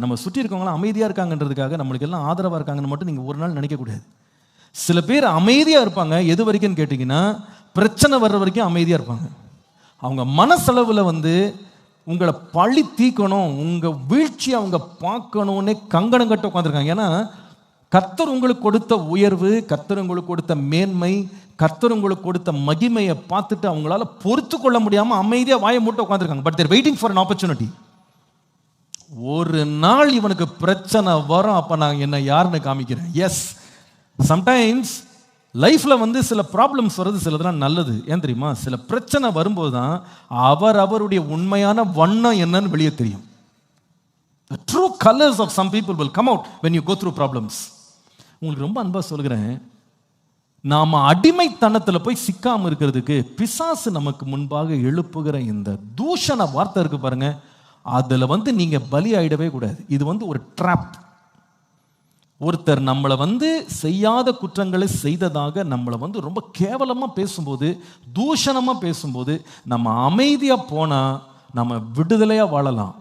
நம்ம சுற்றி இருக்கவங்களாம் அமைதியாக இருக்காங்கன்றதுக்காக நம்மளுக்கு எல்லாம் ஆதரவாக இருக்காங்கன்னு மட்டும் நீங்கள் ஒரு நாள் நினைக்கக்கூடாது. சில பேர் அமைதியாக இருப்பாங்க. எது வரைக்கும்னு கேட்டிங்கன்னா, பிரச்சனை வர்ற வரைக்கும் அமைதியாக இருப்பாங்க. அவங்க மனசளவில் உங்களை பழி தீக்கணும், உங்கள் வீழ்ச்சி அவங்க பார்க்கணுன்னே கங்கணம் கட்ட உட்காந்துருக்காங்க. ஏன்னா கர்த்தர் உங்களுக்கு கொடுத்த உயர்வு, கர்த்தர் உங்களுக்கு கொடுத்த மேன்மை, கர்த்தர் உங்களுக்கு கொடுத்த மகிமையை பார்த்துட்டு அவங்களால பொறுத்து கொள்ள முடியாமல் அமைதியாக வாயை மூட்டை உட்காந்துருக்காங்க. But they're waiting for an opportunity. ஒரு நாள் இவனுக்கு பிரச்சனை வரும், அப்போ நான் என்ன யாருன்னு காமிக்கிறேன். எஸ், சம்டைம்ஸ் லைஃப்பில் சில ப்ராப்ளம்ஸ் வருது, சிலதெல்லாம் நல்லது. ஏன் தெரியுமா? சில பிரச்சனை வரும்போது தான் அவருடைய உண்மையான வண்ணம் என்னன்னு வெளியே தெரியும். The true colors of some people will come out when you go through problems. உங்களுக்கு ரொம்ப அன்பா சொல்கிறேன், நாம அடிமைத்தனத்தில் போய் சிக்காம இருக்கிறதுக்கு பிசாசு நமக்கு முன்பாக எழுப்புகிற இந்த தூஷண வார்த்தை இருக்கு பாருங்க, அதுல நீங்க பலி ஆயிடவே கூடாது. இது ஒரு ட்ராப். ஒருத்தர் நம்மளை செய்யாத குற்றங்களை செய்ததாக நம்மளை ரொம்ப கேவலமா பேசும்போது, தூஷணமா பேசும்போது நம்ம அமைதியா போனா நம்ம விடுதலையா வாழலாம்.